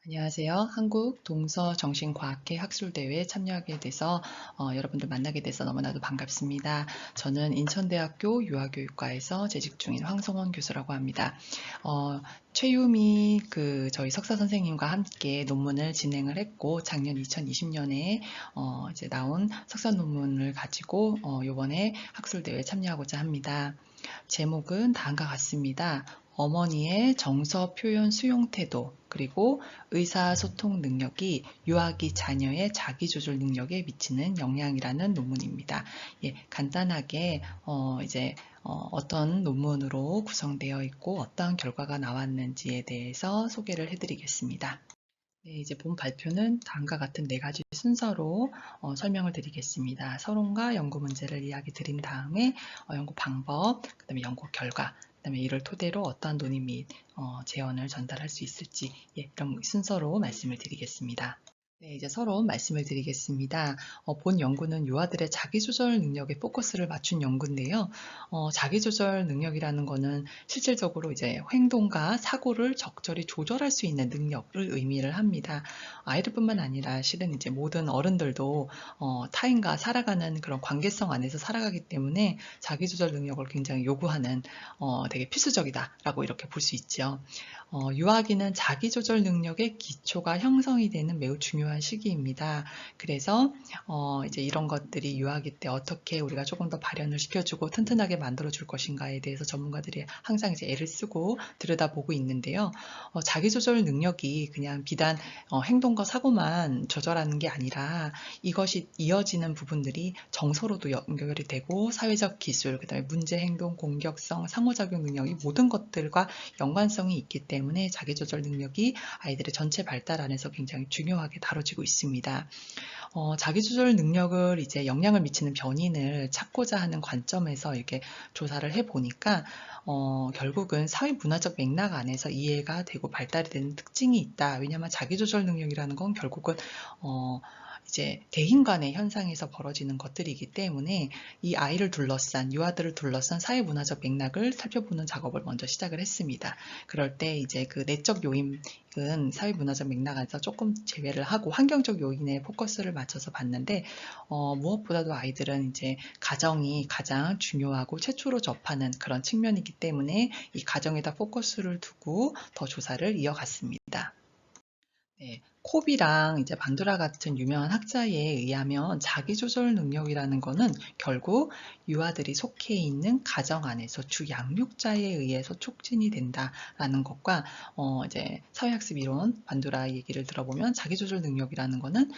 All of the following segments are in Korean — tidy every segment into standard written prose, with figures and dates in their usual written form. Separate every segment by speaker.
Speaker 1: 안녕하세요. 한국 동서정신과학회 학술대회에 참여하게 돼서 여러분들 만나게 돼서 너무나도 반갑습니다. 저는 인천대학교 유아교육과에서 재직 중인 황성원 교수라고 합니다. 최유미 저희 석사 선생님과 함께 논문을 진행을 했고 작년 2020년에 이제 나온 석사 논문을 가지고 이번에 학술대회에 참여하고자 합니다. 제목은 다음과 같습니다. 어머니의 정서 표현 수용 태도, 그리고 의사소통 능력이 유아기 자녀의 자기조절 능력에 미치는 영향이라는 논문입니다. 예, 간단하게 어떤 논문으로 구성되어 있고 어떤 결과가 나왔는지에 대해서 소개를 해드리겠습니다. 네, 이제 본 발표는 다음과 같은 네 가지 순서로 설명을 드리겠습니다. 서론과 연구 문제를 이야기 드린 다음에 연구 방법, 그 다음에 연구 결과, 그 다음에 이를 토대로 어떠한 논의 및 제언을 전달할 수 있을지 이런 순서로 말씀을 드리겠습니다. 네, 이제 서로 말씀을 드리겠습니다. 본 연구는 유아들의 자기조절 능력에 포커스를 맞춘 연구인데요. 자기조절 능력이라는 거는 실질적으로 이제 행동과 사고를 적절히 조절할 수 있는 능력을 의미를 합니다. 아이들뿐만 아니라 실은 이제 모든 어른들도 타인과 살아가는 그런 관계성 안에서 살아가기 때문에 자기조절 능력을 굉장히 요구하는 되게 필수적이다라고 이렇게 볼 수 있죠. 유아기는 자기조절 능력의 기초가 형성이 되는 매우 중요한 시기입니다. 그래서 이제 이런 것들이 유아기 때 어떻게 우리가 조금 더 발현을 시켜주고 튼튼하게 만들어줄 것인가에 대해서 전문가들이 항상 이제 애를 쓰고 들여다보고 있는데요. 자기조절 능력이 그냥 비단 행동과 사고만 조절하는 게 아니라 이것이 이어지는 부분들이 정서로도 연결이 되고 사회적 기술, 그다음에 문제 행동, 공격성, 상호작용 능력 이 모든 것들과 연관성이 있기 때문에 자기조절 능력이 아이들의 전체 발달 안에서 굉장히 중요하게 다뤄지고 있습니다. 자기조절 능력을 이제 영향을 미치는 변인을 찾고자 하는 관점에서 이렇게 조사를 해보니까 결국은 사회문화적 맥락 안에서 이해가 되고 발달이 되는 특징이 있다. 왜냐하면 자기조절 능력이라는 건 결국은 이제 대인 간의 현상에서 벌어지는 것들이기 때문에 이 아이를 둘러싼 유아들을 둘러싼 사회문화적 맥락을 살펴보는 작업을 먼저 시작을 했습니다. 그럴 때 이제 그 내적 요인은 사회문화적 맥락 안에서 조금 제외를 하고 환경적 요인에 포커스를 맞춰서 봤는데 무엇보다도 아이들은 이제 가정이 가장 중요하고 최초로 접하는 그런 측면이기 때문에 이 가정에다 포커스를 두고 더 조사를 이어갔습니다. 네, 콥이랑 이제 반두라 같은 유명한 학자에 의하면 자기조절 능력이라는 거는 결국 유아들이 속해 있는 가정 안에서 주 양육자에 의해서 촉진이 된다라는 것과 이제 사회학습 이론 반두라 얘기를 들어보면 자기조절 능력이라는 거는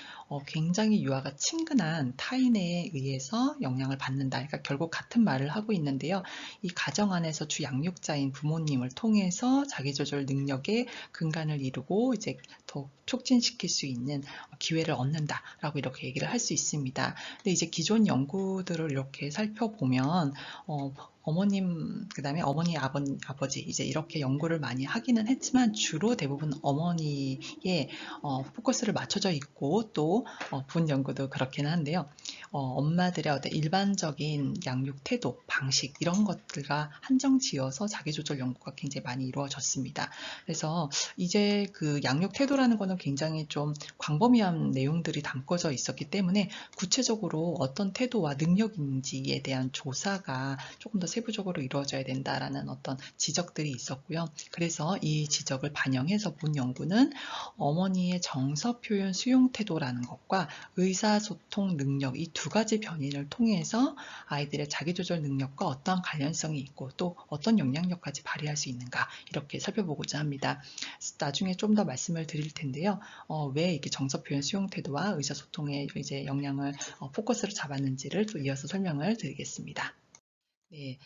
Speaker 1: 굉장히 유아가 친근한 타인에 의해서 영향을 받는다. 그러니까 결국 같은 말을 하고 있는데요. 이 가정 안에서 주 양육자인 부모님을 통해서 자기조절 능력의 근간을 이루고 이제 더 촉진시킬 수 있는 기회를 얻는다라고 이렇게 얘기를 할 수 있습니다. 근데 이제 기존 연구들을 이렇게 살펴보면 어머님, 그 다음에 어머니, 아버지, 이제 이렇게 연구를 많이 하기는 했지만 주로 대부분 어머니의 포커스를 맞춰져 있고 또 본 연구도 그렇기는 한데요. 엄마들의 어떤 일반적인 양육 태도, 방식 이런 것들과 한정 지어서 자기조절 연구가 굉장히 많이 이루어졌습니다. 그래서 이제 그 양육 태도라는 거는 굉장히 좀 광범위한 내용들이 담겨져 있었기 때문에 구체적으로 어떤 태도와 능력인지에 대한 조사가 조금 더 세부적으로 이루어져야 된다라는 어떤 지적들이 있었고요. 그래서 이 지적을 반영해서 본 연구는 어머니의 정서 표현 수용 태도라는 것과 의사소통 능력 이 두 가지 변인을 통해서 아이들의 자기조절 능력과 어떠한 관련성이 있고 또 어떤 영향력까지 발휘할 수 있는가 이렇게 살펴보고자 합니다. 나중에 좀 더 말씀을 드릴 텐데요. 왜 이렇게 정서 표현 수용 태도와 의사소통에 이제 영향을 포커스를 잡았는지를 또 이어서 설명을 드리겠습니다. 네,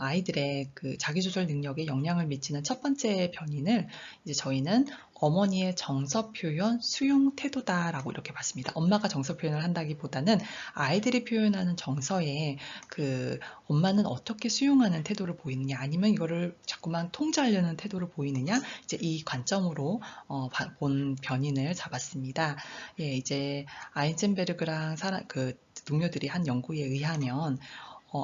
Speaker 1: 아이들의 그 자기조절 능력에 영향을 미치는 첫 번째 변인을 이제 저희는 어머니의 정서 표현 수용 태도다라고 이렇게 봤습니다. 엄마가 정서 표현을 한다기보다는 아이들이 표현하는 정서에 그 엄마는 어떻게 수용하는 태도를 보이느냐 아니면 이거를 자꾸만 통제하려는 태도를 보이느냐 이제 이 관점으로 본 변인을 잡았습니다. 예, 이제 아인젠베르그랑 그 동료들이 한 연구에 의하면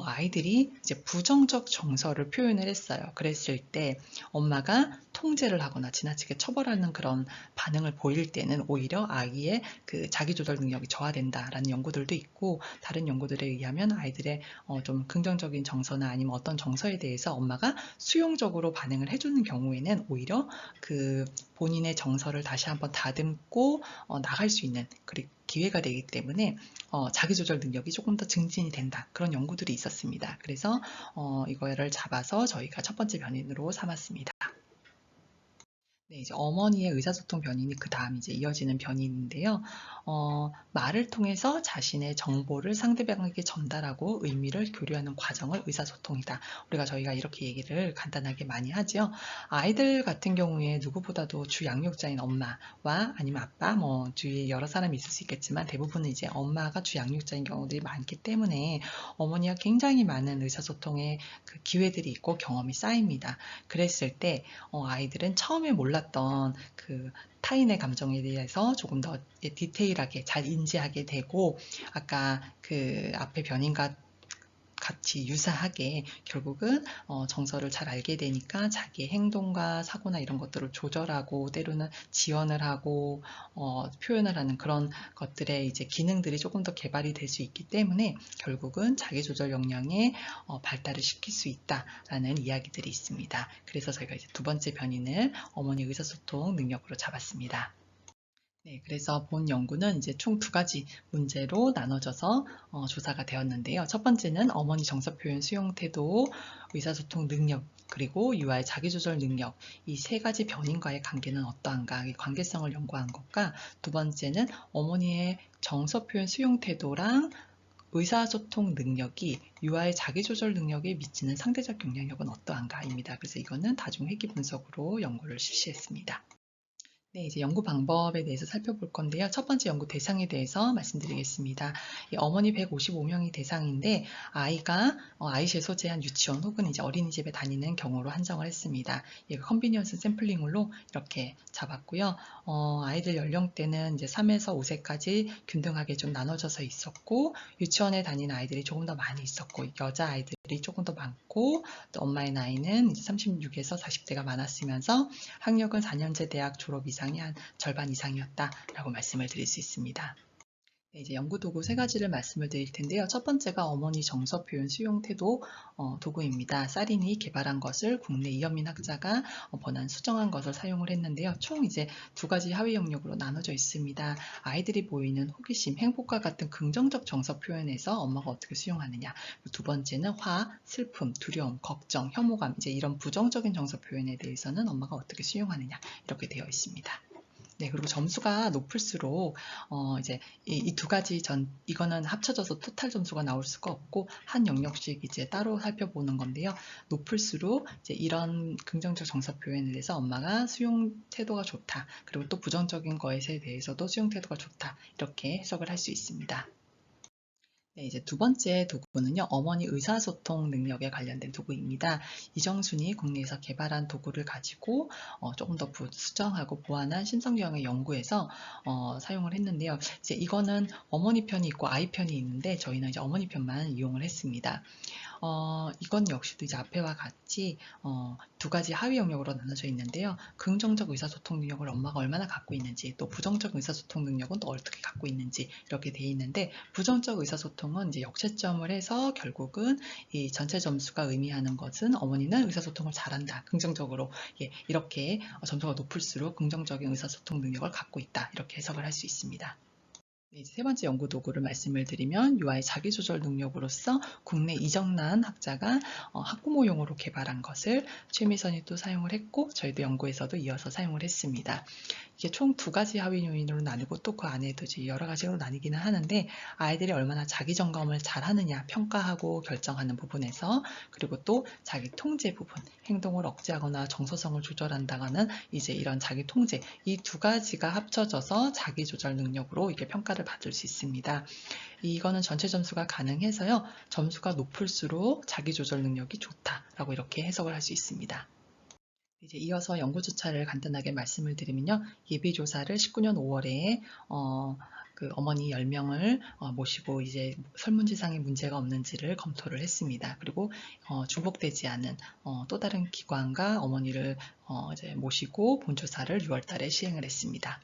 Speaker 1: 아이들이 이제 부정적 정서를 표현을 했어요. 그랬을 때 엄마가 통제를 하거나 지나치게 처벌하는 그런 반응을 보일 때는 오히려 아이의 그 자기조절 능력이 저하된다라는 연구들도 있고, 다른 연구들에 의하면 아이들의 좀 긍정적인 정서나 아니면 어떤 정서에 대해서 엄마가 수용적으로 반응을 해주는 경우에는 오히려 그 본인의 정서를 다시 한번 다듬고 나갈 수 있는 기회가 되기 때문에 자기조절 능력이 조금 더 증진이 된다, 그런 연구들이 있었습니다. 그래서 이거를 잡아서 저희가 첫 번째 변인으로 삼았습니다. 네, 이제 어머니의 의사소통 변인이 그 다음 이제 이어지는 변인인데요. 말을 통해서 자신의 정보를 상대방에게 전달하고 의미를 교류하는 과정을 의사소통이다. 저희가 이렇게 얘기를 간단하게 많이 하죠. 아이들 같은 경우에 누구보다도 주 양육자인 엄마와 아니면 아빠, 주위에 여러 사람이 있을 수 있겠지만 대부분은 이제 엄마가 주 양육자인 경우들이 많기 때문에 어머니와 굉장히 많은 의사소통의 그 기회들이 있고 경험이 쌓입니다. 그랬을 때 아이들은 처음에 몰랐던 그 타인의 감정에 대해서 조금 더 디테일하게 잘 인지하게 되고, 아까 그 앞에 변인과 같이 유사하게 결국은 정서를 잘 알게 되니까 자기의 행동과 사고나 이런 것들을 조절하고 때로는 지원을 하고 표현을 하는 그런 것들의 이제 기능들이 조금 더 개발이 될 수 있기 때문에 결국은 자기조절 역량의 발달을 시킬 수 있다라는 이야기들이 있습니다. 그래서 저희가 이제 두 번째 변인을 어머니 의사소통 능력으로 잡았습니다. 네, 그래서 본 연구는 이제 총 두 가지 문제로 나눠져서 조사가 되었는데요. 첫 번째는 어머니 정서 표현 수용 태도, 의사소통 능력, 그리고 유아의 자기조절 능력, 이 세 가지 변인과의 관계는 어떠한가, 이 관계성을 연구한 것과, 두 번째는 어머니의 정서 표현 수용 태도랑 의사소통 능력이 유아의 자기조절 능력에 미치는 상대적 영향력은 어떠한가입니다. 그래서 이거는 다중회귀 분석으로 연구를 실시했습니다. 네, 이제 연구 방법에 대해서 살펴볼 건데요. 첫 번째 연구 대상에 대해서 말씀드리겠습니다. 어머니 155명이 대상인데 아이실 소재한 유치원 혹은 이제 어린이집에 다니는 경우로 한정을 했습니다. 얘가 컨비니언스 샘플링으로 이렇게 잡았고요. 아이들 연령대는 이제 3에서 5세까지 균등하게 좀 나눠져서 있었고, 유치원에 다니는 아이들이 조금 더 많이 있었고, 여자 아이들이 조금 더 많고, 또 엄마의 나이는 이제 36에서 40대가 많았으면서 학력은 4년제 대학 졸업 이상이 한 절반 이상이었다라고 말씀을 드릴 수 있습니다. 네, 이제 연구 도구 세 가지를 말씀을 드릴 텐데요. 첫 번째가 어머니 정서 표현 수용 태도 도구입니다. 사린이 개발한 것을 국내 이현민 학자가 번안 수정한 것을 사용을 했는데요. 총 이제 두 가지 하위 영역으로 나눠져 있습니다. 아이들이 보이는 호기심, 행복과 같은 긍정적 정서 표현에서 엄마가 어떻게 수용하느냐. 두 번째는 화, 슬픔, 두려움, 걱정, 혐오감, 이제 이런 부정적인 정서 표현에 대해서는 엄마가 어떻게 수용하느냐, 이렇게 되어 있습니다. 네, 그리고 점수가 높을수록 이제 이 두 가지 이거는 합쳐져서 토탈 점수가 나올 수가 없고 한 영역씩 이제 따로 살펴보는 건데요. 높을수록 이제 이런 긍정적 정서 표현에 대해서 엄마가 수용 태도가 좋다, 그리고 또 부정적인 것에 대해서도 수용 태도가 좋다, 이렇게 해석을 할 수 있습니다. 네, 이제 두 번째 도구는요, 어머니 의사소통 능력에 관련된 도구입니다. 이정순이 국내에서 개발한 도구를 가지고 조금 더 수정하고 보완한 심성유형의 연구에서 사용을 했는데요. 이제 이거는 어머니 편이 있고 아이 편이 있는데 저희는 이제 어머니 편만 이용을 했습니다. 이건 역시도 이제 앞에와 같이 두 가지 하위 영역으로 나눠져 있는데요. 긍정적 의사소통 능력을 엄마가 얼마나 갖고 있는지, 또 부정적 의사소통 능력은 또 어떻게 갖고 있는지, 이렇게 돼 있는데, 부정적 의사소통은 이제 역채점을 해서 결국은 이 전체 점수가 의미하는 것은 어머니는 의사소통을 잘한다, 긍정적으로, 이렇게 점수가 높을수록 긍정적인 의사소통 능력을 갖고 있다, 이렇게 해석을 할 수 있습니다. 네, 이제 세 번째 연구 도구를 말씀을 드리면 유아의 자기조절 능력으로서 국내 이정란 학자가 학부모용으로 개발한 것을 최미선이 또 사용을 했고, 저희도 연구에서도 이어서 사용을 했습니다. 이게 총 두 가지 하위 요인으로 나누고 또 그 안에도 여러 가지로 나뉘기는 하는데, 아이들이 얼마나 자기 점검을 잘 하느냐, 평가하고 결정하는 부분에서, 그리고 또 자기 통제 부분, 행동을 억제하거나 정서성을 조절한다거나 이제 이런 자기 통제, 이 두 가지가 합쳐져서 자기 조절 능력으로 이게 평가를 받을 수 있습니다. 이거는 전체 점수가 가능해서요, 점수가 높을수록 자기 조절 능력이 좋다라고 이렇게 해석을 할 수 있습니다. 이제 이어서 연구조차를 간단하게 말씀을 드리면요. 예비조사를 19년 5월에 그 어머니 10명을 모시고 이제 설문지상에 문제가 없는지를 검토를 했습니다. 그리고 중복되지 않은 또 다른 기관과 어머니를 이제 모시고 본조사를 6월 달에 시행을 했습니다.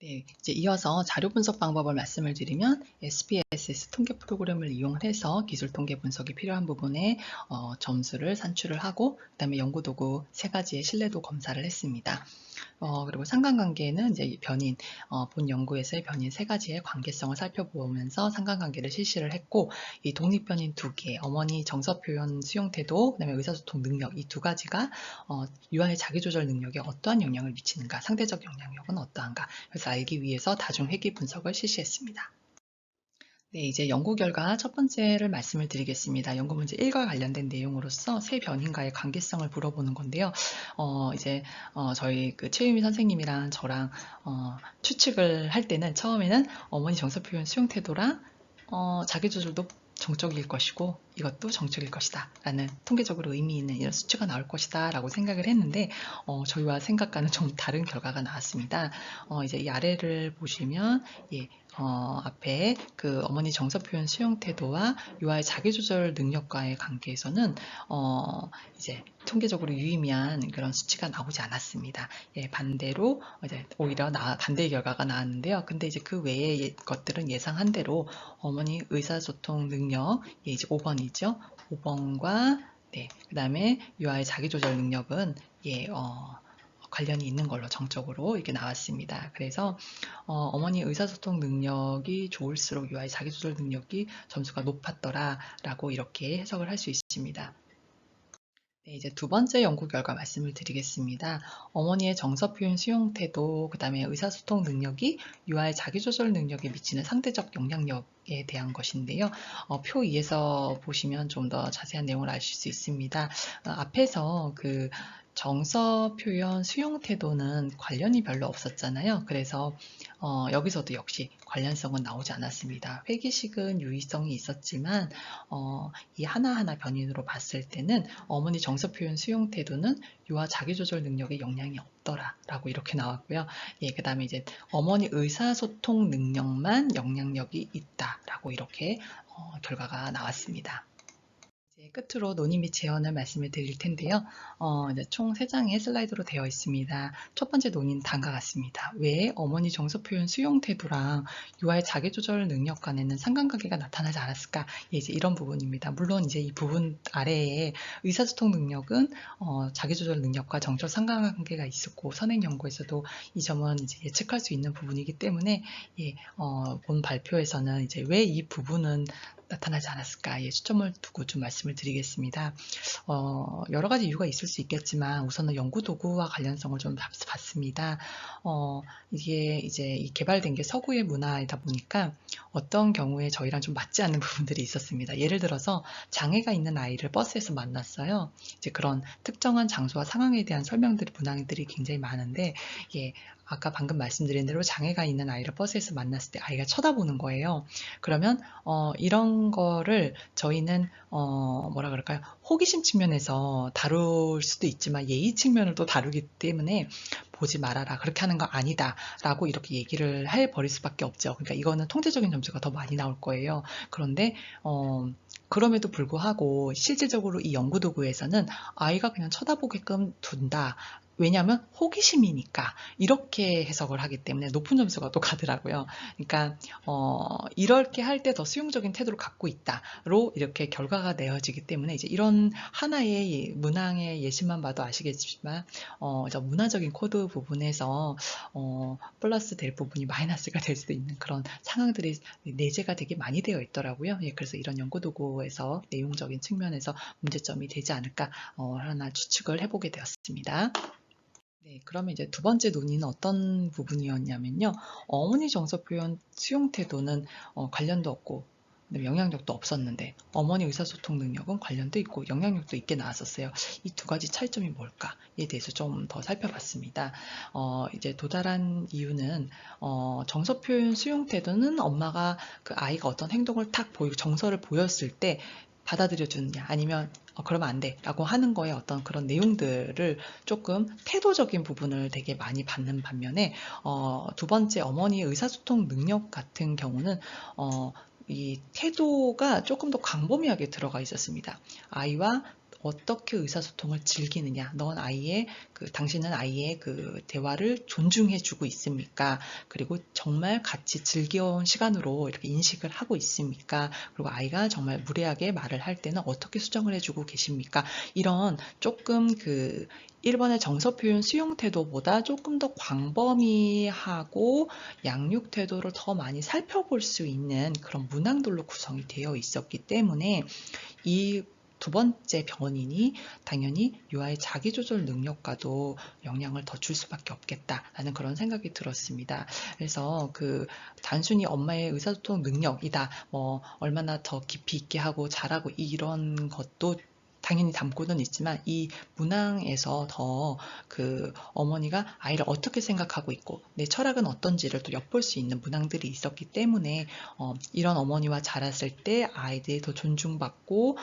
Speaker 1: 네, 이제 이어서 자료 분석 방법을 말씀을 드리면 SPSS 통계 프로그램을 이용해서 기술 통계 분석이 필요한 부분에 점수를 산출을 하고 그다음에 연구 도구 3가지의 신뢰도 검사를 했습니다. 그리고 상관관계는 이제 변인, 본 연구에서의 변인 3가지의 관계성을 살펴보면서 상관관계를 실시를 했고, 이 독립변인 2개, 어머니 정서표현 수용 태도, 그다음에 의사소통 능력, 이 2가지가 유아의 자기조절 능력에 어떠한 영향을 미치는가, 상대적 영향력은 어떠한가, 그래서 알기 위해서 다중회귀 분석을 실시했습니다. 네, 이제 연구 결과 첫 번째를 말씀을 드리겠습니다. 연구 문제 1과 관련된 내용으로서 새 변인과의 관계성을 물어보는 건데요. 이제 저희 그 최유미 선생님이랑 저랑 추측을 할 때는 처음에는 어머니 정서표현 수용 태도랑 자기조절도 정적일 것이고 이것도 정적일 것이다 라는 통계적으로 의미 있는 이런 수치가 나올 것이다 라고 생각을 했는데 저희와 생각과는 좀 다른 결과가 나왔습니다. 이제 이 아래를 보시면 예, 앞에 그 어머니 정서표현 수용 태도와 유아의 자기조절 능력과의 관계에서는 이제 통계적으로 유의미한 그런 수치가 나오지 않았습니다. 예, 반대로 이제 오히려 반대의 결과가 나왔는데요. 근데 이제 그 외의 것들은 예상한 대로 어머니 의사소통 능력, 예, 이제 5번이죠. 5번과 네, 그 다음에 유아의 자기조절 능력은 예, 관련이 있는 걸로 정적으로 이렇게 나왔습니다. 그래서 어머니 의사소통 능력이 좋을수록 유아의 자기조절 능력이 점수가 높았더라라고 이렇게 해석을 할 수 있습니다. 네, 이제 두 번째 연구 결과 말씀을 드리겠습니다. 어머니의 정서표현 수용 태도, 그 다음에 의사소통 능력이 유아의 자기조절 능력에 미치는 상대적 영향력에 대한 것인데요. 표 2에서 보시면 좀 더 자세한 내용을 아실 수 있습니다. 앞에서 그 정서 표현 수용 태도는 관련이 별로 없었잖아요. 그래서 여기서도 역시 관련성은 나오지 않았습니다. 회기식은 유의성이 있었지만 이 하나하나 변인으로 봤을 때는 어머니 정서 표현 수용 태도는 유아 자기조절 능력에 영향이 없더라라고 이렇게 나왔고요. 예, 그 다음에 이제 어머니 의사소통 능력만 영향력이 있다라고 이렇게 결과가 나왔습니다. 이제 끝으로 논의 및 제언을 말씀을 드릴 텐데요. 이제 총 3장의 슬라이드로 되어 있습니다. 첫 번째 논의는 다음과 같습니다. 왜 어머니 정서 표현 수용 태도랑 유아의 자기조절 능력 간에는 상관관계가 나타나지 않았을까? 예, 이제 이런 부분입니다. 물론 이제 이 부분 아래에 의사소통 능력은 자기조절 능력과 정적 상관관계가 있었고 선행 연구에서도 이 점은 이제 예측할 수 있는 부분이기 때문에 예, 본 발표에서는 이제 왜 이 부분은 나타나지 않았을까? 예, 초점을 두고 좀 말씀을 드리겠습니다. 여러 가지 이유가 있을 수 있겠지만 우선은 연구 도구와 관련성을 좀 봤습니다. 이게 이제 개발된 게 서구의 문화이다 보니까 어떤 경우에 저희랑 좀 맞지 않는 부분들이 있었습니다. 예를 들어서 장애가 있는 아이를 버스에서 만났어요. 이제 그런 특정한 장소와 상황에 대한 설명들이 문항들이 굉장히 많은데 예, 아까 방금 말씀드린 대로 장애가 있는 아이를 버스에서 만났을 때 아이가 쳐다보는 거예요. 그러면 이런 거를 저희는 뭐라 그럴까요? 호기심 측면에서 다룰 수도 있지만 예의 측면을 또 다루기 때문에 보지 말아라. 그렇게 하는 거 아니다. 라고 이렇게 얘기를 해버릴 수밖에 없죠. 그러니까 이거는 통계적인 점수가 더 많이 나올 거예요. 그런데 그럼에도 불구하고 실질적으로 이 연구 도구에서는 아이가 그냥 쳐다보게끔 둔다. 왜냐하면 호기심이니까 이렇게 해석을 하기 때문에 높은 점수가 또 가더라고요. 그러니까 이렇게 할 때 더 수용적인 태도를 갖고 있다로 이렇게 결과가 내어지기 때문에 이제 이런 하나의 문항의 예시만 봐도 아시겠지만 문화적인 코드 부분에서 플러스 될 부분이 마이너스가 될 수도 있는 그런 상황들이 내재가 되게 많이 되어 있더라고요. 예, 그래서 이런 연구 도구에서 내용적인 측면에서 문제점이 되지 않을까 하나 추측을 해보게 되었습니다. 네, 그러면 이제 두 번째 논의는 어떤 부분이었냐면요. 어머니 정서 표현 수용 태도는 관련도 없고 영향력도 없었는데 어머니 의사소통 능력은 관련도 있고 영향력도 있게 나왔었어요. 이 두 가지 차이점이 뭘까에 대해서 좀 더 살펴봤습니다. 이제 도달한 이유는 정서 표현 수용 태도는 엄마가 그 아이가 어떤 행동을 탁 보이고 정서를 보였을 때 받아들여 주느냐, 아니면 그러면 안 돼 라고 하는 거에 어떤 그런 내용들을 조금 태도적인 부분을 되게 많이 받는 반면에, 두 번째 어머니의 의사소통 능력 같은 경우는 이 태도가 조금 더 광범위하게 들어가 있었습니다. 아이와 어떻게 의사소통을 즐기느냐, 당신은 아이의 그 대화를 존중해주고 있습니까? 그리고 정말 같이 즐거운 시간으로 이렇게 인식을 하고 있습니까? 그리고 아이가 정말 무례하게 말을 할 때는 어떻게 수정을 해주고 계십니까? 이런 조금 1번의 정서 표현 수용 태도보다 조금 더 광범위하고 양육 태도를 더 많이 살펴볼 수 있는 그런 문항들로 구성이 되어 있었기 때문에, 이 두 번째 변인이 당연히 유아의 자기조절 능력과도 영향을 더 줄 수밖에 없겠다라는 그런 생각이 들었습니다. 그래서 단순히 엄마의 의사소통 능력이다, 얼마나 더 깊이 있게 하고 잘하고 이런 것도 당연히 담고는 있지만, 이 문항에서 더 어머니가 아이를 어떻게 생각하고 있고 내 철학은 어떤지를 또 엿볼 수 있는 문항들이 있었기 때문에, 이런 어머니와 자랐을 때 아이들이 더 존중받고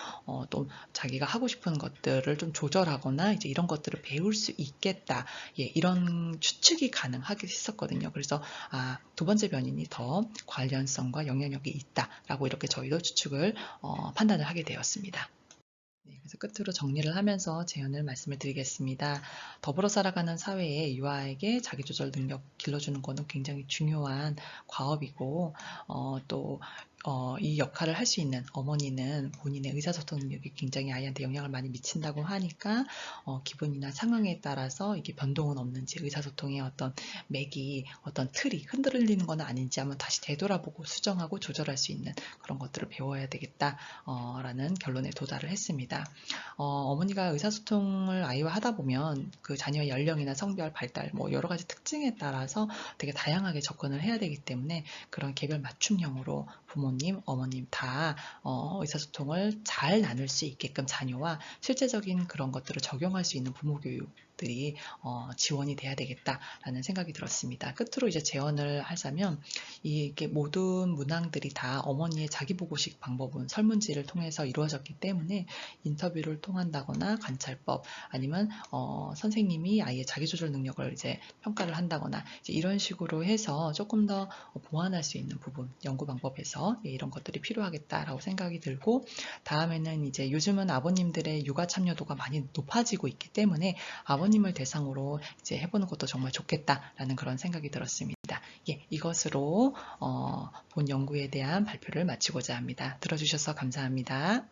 Speaker 1: 또 자기가 하고 싶은 것들을 좀 조절하거나 이제 이런 것들을 배울 수 있겠다, 이런 추측이 가능하게 했었거든요. 그래서 두 번째 변인이 더 관련성과 영향력이 있다라고 이렇게 저희도 추측을 판단을 하게 되었습니다. 네, 그래서 끝으로 정리를 하면서 제안을 말씀을 드리겠습니다. 더불어 살아가는 사회에 유아에게 자기조절 능력 길러주는 것은 굉장히 중요한 과업이고, 또 이 역할을 할 수 있는 어머니는 본인의 의사소통 능력이 굉장히 아이한테 영향을 많이 미친다고 하니까, 기분이나 상황에 따라서 이게 변동은 없는지, 의사소통의 어떤 맥이, 어떤 틀이 흔들리는 건 아닌지 한번 다시 되돌아보고 수정하고 조절할 수 있는 그런 것들을 배워야 되겠다라는 결론에 도달을 했습니다. 어머니가 의사소통을 아이와 하다 보면 그 자녀의 연령이나 성별, 발달, 여러 가지 특징에 따라서 되게 다양하게 접근을 해야 되기 때문에, 그런 개별 맞춤형으로 부모님, 어머님 다 의사소통을 잘 나눌 수 있게끔 자녀와 실제적인 그런 것들을 적용할 수 있는 부모 교육들이 지원이 돼야 되겠다라는 생각이 들었습니다. 끝으로 이제 제언을 하자면, 이게 모든 문항들이 다 어머니의 자기보고식 방법은 설문지를 통해서 이루어졌기 때문에, 인터뷰를 통한다거나 관찰법, 아니면 선생님이 아이의 자기조절 능력을 이제 평가를 한다거나 이제 이런 식으로 해서 조금 더 보완할 수 있는 부분, 연구 방법에서 이런 것들이 필요하겠다라고 생각이 들고, 다음에는 이제 요즘은 아버님들의 육아 참여도가 많이 높아지고 있기 때문에 아버님을 대상으로 이제 해보는 것도 정말 좋겠다라는 그런 생각이 들었습니다. 이것으로 본 연구에 대한 발표를 마치고자 합니다. 들어주셔서 감사합니다.